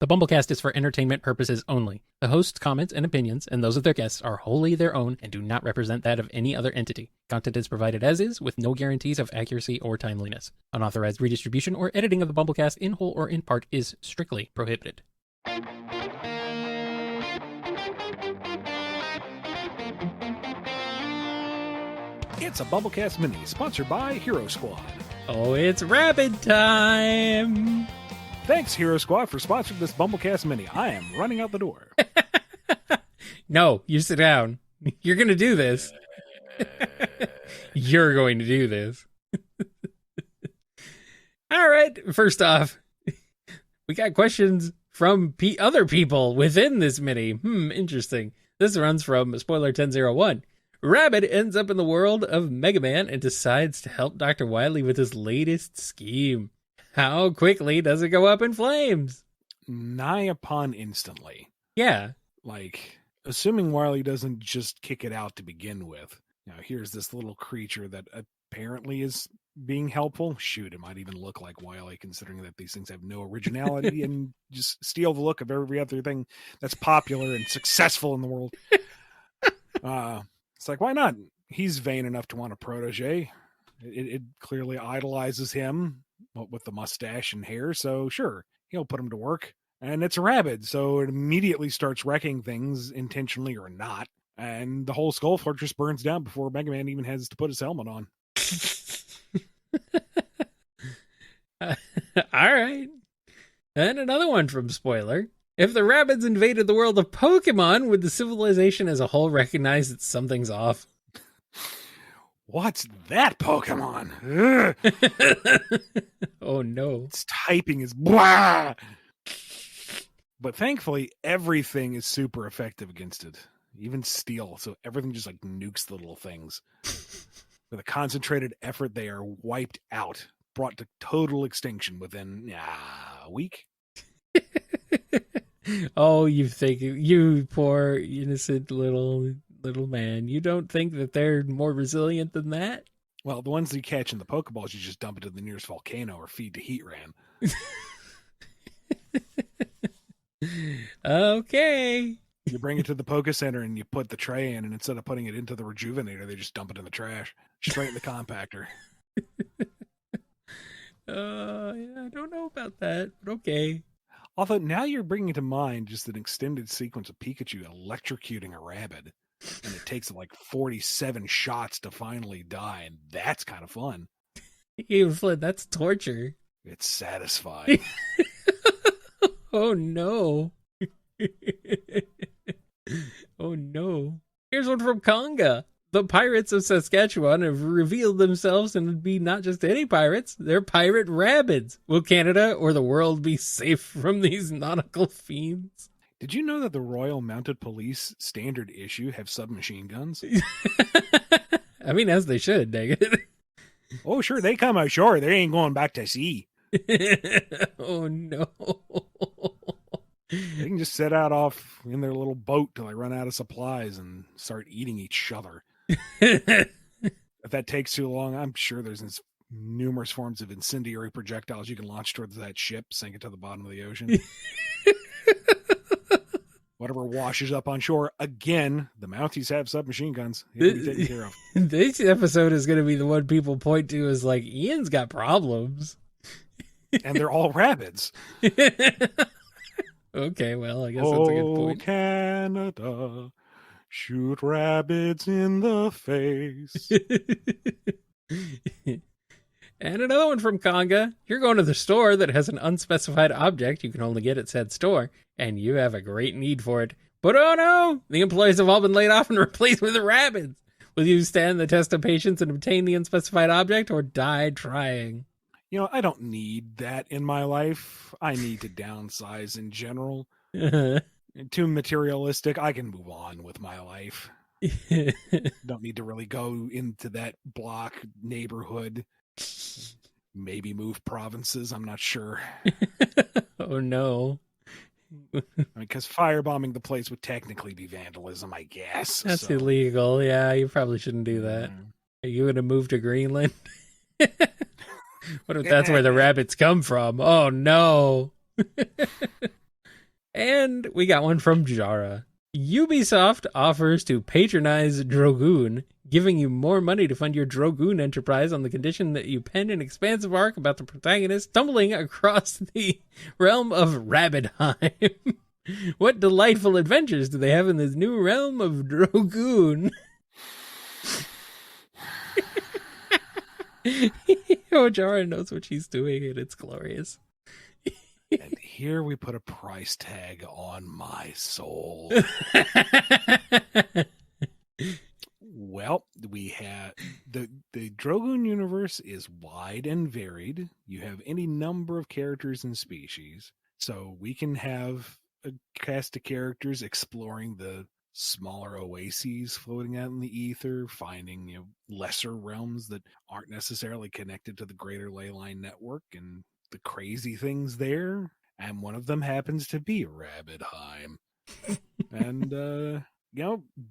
The BumbleKast is for entertainment purposes only. The host's comments and opinions, and those of their guests, are wholly their own and do not represent that of any other entity. Content is provided as is, with no guarantees of accuracy or timeliness. Unauthorized redistribution or editing of the BumbleKast in whole or in part is strictly prohibited. It's a BumbleKast Mini, sponsored by Hero Squad. Oh, it's Rabbid time! Thanks, Hero Squad, for sponsoring this BumbleKast Mini. I am running out the door. No, you sit down. You're going to do this. You're going to do this. All right, first off, we got questions from other people within this mini. Interesting. This runs from Spoiler 1001. Rabbid ends up in the world of Mega Man and decides to help Dr. Wily with his latest scheme. How quickly does it go up in flames? Nigh upon instantly. Yeah. Like, assuming Wily doesn't just kick it out to begin with. Now, here's this little creature that apparently is being helpful. Shoot, it might even look like Wily, considering that these things have no originality and just steal the look of every other thing that's popular and successful in the world. It's like, why not? He's vain enough to want a protege. It clearly idolizes him with the mustache and hair, so sure, he'll put him to work. And it's a Rabbid, so it immediately starts wrecking things, intentionally or not. And the whole Skull Fortress burns down before Mega Man even has to put his helmet on. All right. And another one from Spoiler. If the Rabbids invaded the world of Pokemon, would the civilization as a whole recognize that something's off? What's that Pokemon? Oh, no. Its typing is blah! But thankfully, everything is super effective against it. Even steel, so everything just like nukes the little things. With a concentrated effort, they are wiped out, brought to total extinction within a week. Oh, you poor innocent little man. You don't think that they're more resilient than that? Well, the ones that you catch in the Pokeballs, you just dump it in the nearest volcano or feed to Heatran. Okay. You bring it to the Poke Center and you put the tray in, and instead of putting it into the Rejuvenator, they just dump it in the trash. Straight in the compactor. Yeah, I don't know about that, but okay. Although now you're bringing to mind just an extended sequence of Pikachu electrocuting a Rabbid. And it takes like 47 shots to finally die, and that's kind of fun. Even Flynn, that's torture. It's satisfying. Oh, no. Oh, no. Here's one from Conga. The pirates of Saskatchewan have revealed themselves and would be not just any pirates, they're pirate Rabbids. Will Canada or the world be safe from these nautical fiends? Did you know that the Royal Mounted Police standard issue have submachine guns? I mean, as they should, dang it. Oh, sure, they come ashore. They ain't going back to sea. Oh, no. They can just set out off in their little boat till they run out of supplies and start eating each other. If that takes too long, I'm sure there's numerous forms of incendiary projectiles you can launch towards that ship, sink it to the bottom of the ocean. Whatever washes up on shore, again, the Mounties have submachine guns. It can be taken care of. This episode is going to be the one people point to as like, Ian's got problems. And they're all Rabbids. Okay, well, I guess that's a good point. Oh, Canada, shoot Rabbids in the face. And another one from Conga. You're going to the store that has an unspecified object you can only get at said store, and you have a great need for it. But oh no, the employees have all been laid off and replaced with Rabbids. Will you stand the test of patience and obtain the unspecified object, or die trying? You know, I don't need that in my life. I need to downsize in general. Too materialistic. I can move on with my life. Don't need to really go into that block neighborhood. Maybe move provinces. I'm not sure. Oh, no. Because firebombing the place would technically be vandalism, I guess. That's illegal. Yeah, you probably shouldn't do that. Are you going to move to Greenland? What if that's where the rabbits come from? Oh, no. And we got one from Jara. Ubisoft offers to patronize Drogoon, giving you more money to fund your Drogoon enterprise on the condition that you pen an expansive arc about the protagonist stumbling across the realm of Rabbidheim. What delightful adventures do they have in this new realm of Drogoon? Oh, Jara knows what she's doing, and it's glorious. And here we put a price tag on my soul. Well, we have the Drogoon universe is wide and varied. You have any number of characters and species. So we can have a cast of characters exploring the smaller oases floating out in the ether, finding lesser realms that aren't necessarily connected to the greater leyline network, and the crazy things there. And one of them happens to be Rabbidheim. And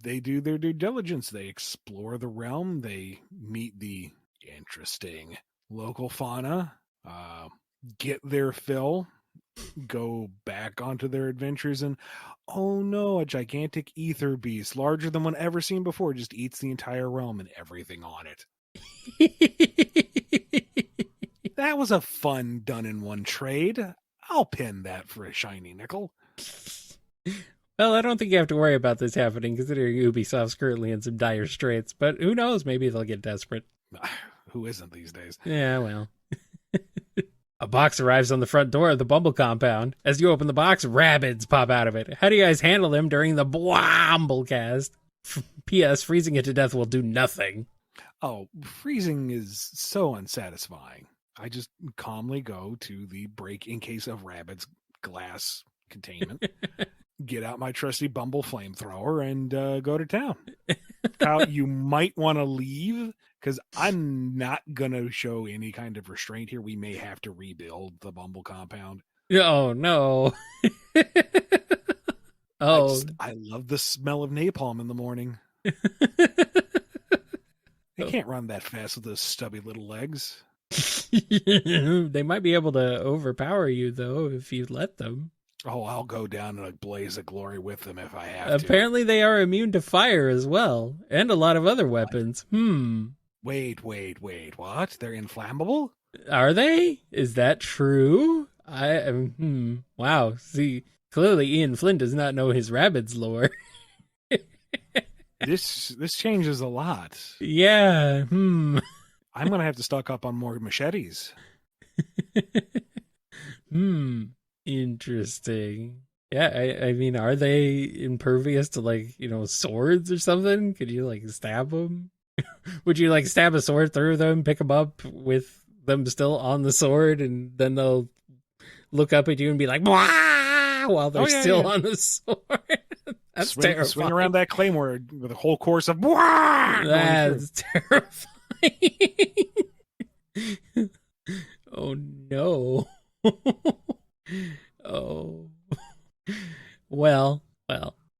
they do their due diligence. They explore the realm. They meet the interesting local fauna, get their fill, go back onto their adventures, and oh no, a gigantic ether beast larger than one ever seen before just eats the entire realm and everything on it. That was a fun done-in-one trade. I'll pin that for a shiny nickel. Well, I don't think you have to worry about this happening, considering Ubisoft's currently in some dire straits. But who knows? Maybe they'll get desperate. Who isn't these days? Yeah, well. A box arrives on the front door of the Bumble compound. As you open the box, Rabbids pop out of it. How do you guys handle them during the BumbleKast? P.S. Freezing it to death will do nothing. Oh, freezing is so unsatisfying. I just calmly go to the break in case of Rabbids glass containment, get out my trusty Bumble flamethrower, and go to town. Kyle, you might want to leave, because I'm not going to show any kind of restraint here. We may have to rebuild the Bumble compound. Oh, no. I love the smell of napalm in the morning. They can't run that fast with those stubby little legs. They might be able to overpower you, though, if you let them. Oh, I'll go down in a blaze of glory with them if I have to. Apparently they are immune to fire as well, and a lot of other weapons. Wait, what? They're inflammable? Are they? Is that true? Wow. See, clearly Ian Flynn does not know his Rabbids lore. This changes a lot. Yeah, I'm going to have to stock up on more machetes. Interesting. Yeah, I mean, are they impervious to, swords or something? Could you, stab them? Would you, stab a sword through them, pick them up with them still on the sword, and then they'll look up at you and be like, "Wah!" while they're still on the sword? That's terrifying. Swing around that claymore with a whole course of "Wah!" That's terrifying. Oh, no. Oh. Well.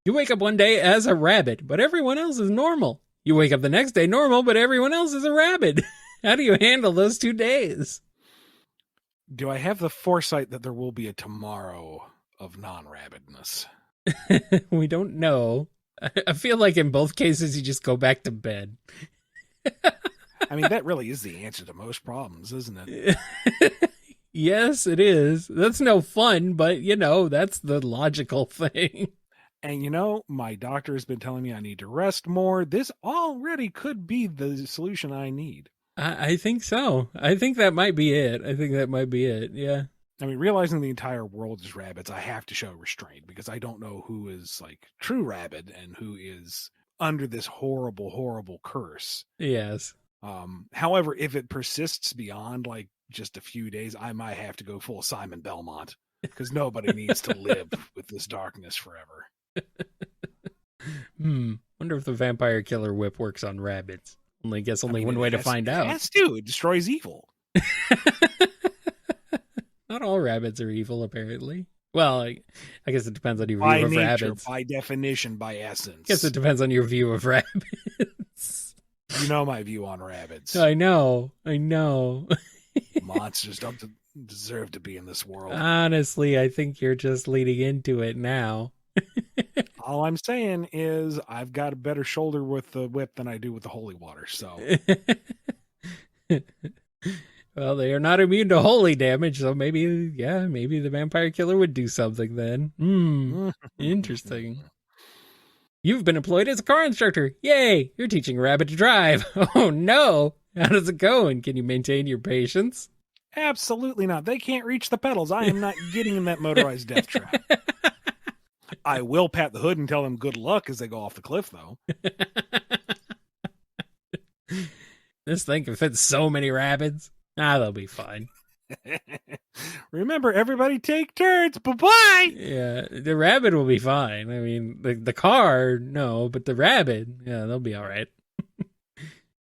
You wake up one day as a rabbit, but everyone else is normal. You wake up the next day normal, but everyone else is a rabbit. How do you handle those 2 days? Do I have the foresight that there will be a tomorrow of non-rabbitness? We don't know. I feel like in both cases you just go back to bed. I mean, that really is the answer to most problems, isn't it? Yes, it is. That's no fun, but, that's the logical thing. And, my doctor has been telling me I need to rest more. This already could be the solution I need. I think so. I think that might be it. Yeah. I mean, realizing the entire world is rabbits, I have to show restraint, because I don't know who is, true rabbit and who is under this horrible, horrible curse. Yes. However, if it persists beyond just a few days, I might have to go full Simon Belmont, because nobody needs to live with this darkness forever. Wonder if the vampire killer whip works on rabbits. Only one way to find out. It has to. It destroys evil. Not all rabbits are evil, apparently. Well, I guess it depends on your by view nature, of rabbits. By definition, by essence. I guess it depends on your view of rabbits. You know my view on rabbits. I know. Monsters deserve to be in this world. Honestly, I think you're just leading into it now. All I'm saying is I've got a better shoulder with the whip than I do with the holy water. So, well, they are not immune to holy damage, so maybe the vampire killer would do something then. Interesting. You've been employed as a car instructor. Yay! You're teaching a rabbit to drive. Oh no! How does it go? And can you maintain your patience? Absolutely not. They can't reach the pedals. I am not getting in that motorized death trap. I will pat the hood and tell them good luck as they go off the cliff, though. This thing can fit so many Rabbids. They'll be fine. Remember, everybody take turns. Bye-bye! Yeah, the rabbit will be fine. I mean, the car, no, but the rabbit, yeah, they'll be all right.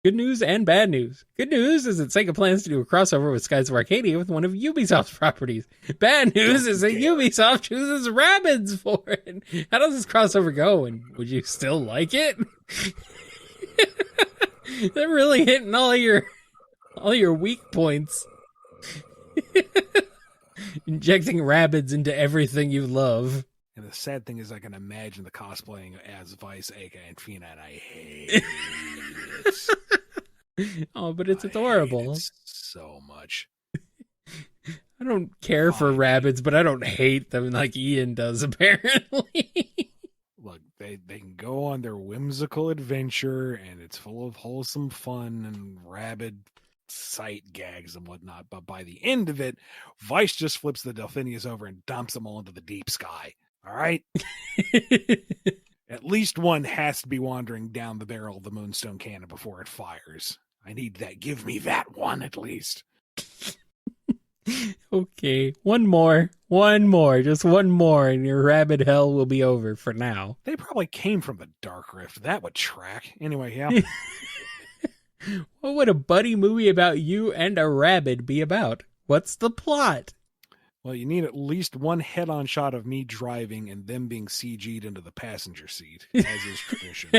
Good news and bad news. Good news is that Sega plans to do a crossover with Skies of Arcadia with one of Ubisoft's properties. Bad news is that Ubisoft chooses Rabbids for it. How does this crossover go, and would you still like it? They're really hitting all your weak points. Injecting Rabbids into everything you love. And the sad thing is I can imagine the cosplaying as Vice, Aka, and Fina, and I hate it. Oh, but it's adorable. It so much. I don't care for Rabbids, but I don't hate them like Ian does, apparently. Look, they can go on their whimsical adventure, and it's full of wholesome fun and rabid sight gags and whatnot. But by the end of it, Vice just flips the Delphinius over and dumps them all into the deep sky. All right? At least one has to be wandering down the barrel of the Moonstone Cannon before it fires. I need that. Give me that one at least. Okay, one more, just one more, and your rabbit hell will be over for now. They probably came from the Dark Rift. That would track. Anyway, yeah. What would a buddy movie about you and a rabbit be about? What's the plot? Well, you need at least one head-on shot of me driving and them being CG'd into the passenger seat, as is tradition.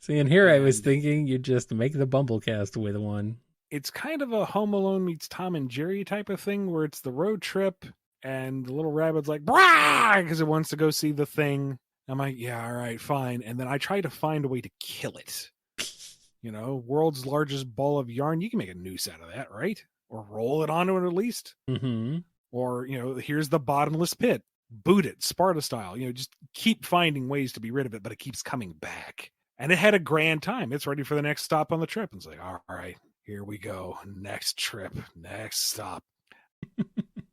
See, and here I was thinking you'd just make the BumbleKast with one. It's kind of a Home Alone meets Tom and Jerry type of thing, where it's the road trip, and the little rabbit's like, brah, because it wants to go see the thing. I'm like, yeah, all right, fine. And then I try to find a way to kill it. You know, world's largest ball of yarn. You can make a noose out of that, right? Or roll it onto it at least. Mm-hmm. Or, you know, here's the bottomless pit. Boot it, Sparta style. You know, just keep finding ways to be rid of it, but it keeps coming back. And it had a grand time. It's ready for the next stop on the trip. And it's like, all right, here we go. Next trip, next stop.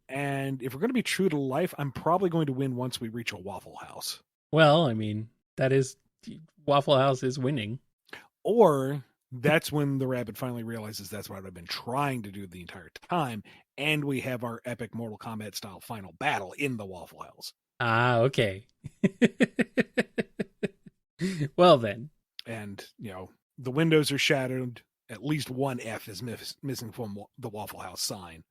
And if we're going to be true to life, I'm probably going to win once we reach a Waffle House. Well, I mean, that is, Waffle House is winning. Or that's when the rabbit finally realizes that's what I've been trying to do the entire time. And we have our epic Mortal Kombat style final battle in the Waffle House. Ah, okay. Well then. And, you know, the windows are shattered. At least one F is missing from the Waffle House sign.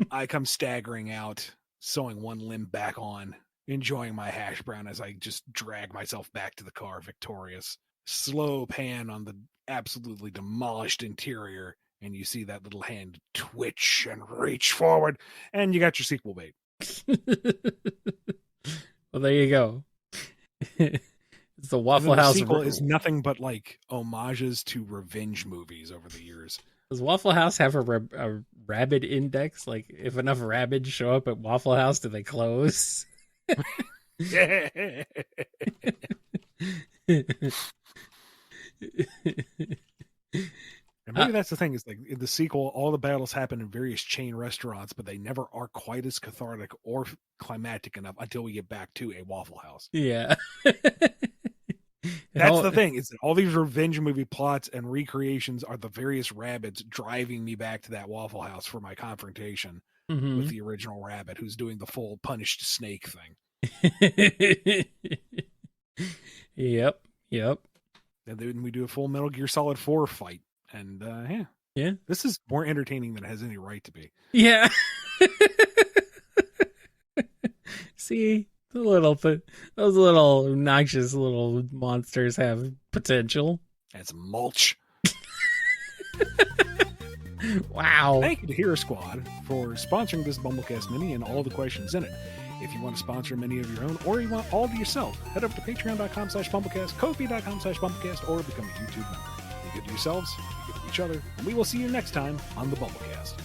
I come staggering out, sewing one limb back on, enjoying my hash brown as I just drag myself back to the car victorious. Slow pan on the absolutely demolished interior, and you see that little hand twitch and reach forward, and you got your sequel bait. Well, there you go. It's the Waffle House. The sequel is nothing but like homages to revenge movies over the years. Does Waffle House have a rabbit index? Like, if enough rabbids show up at Waffle House, do they close? And maybe that's the thing, is like in the sequel, all the battles happen in various chain restaurants, but they never are quite as cathartic or climactic enough until we get back to a Waffle House. Yeah. That's the thing, is that all these revenge movie plots and recreations are the various rabbits driving me back to that Waffle House for my confrontation with the original rabbit who's doing the full punished snake thing. Yep. And then we do a full Metal Gear Solid 4 fight. And yeah, this is more entertaining than it has any right to be. Yeah. See, those little obnoxious little monsters have potential. That's mulch. Wow. Thank you to Hero Squad for sponsoring this BumbleKast Mini and all the questions in it. If you want to sponsor a mini of your own, or you want all to yourself, head over to patreon.com/BumbleKast, ko-fi.com/BumbleKast, or become a YouTube member. Be good to yourselves, be good to each other, and we will see you next time on the BumbleKast.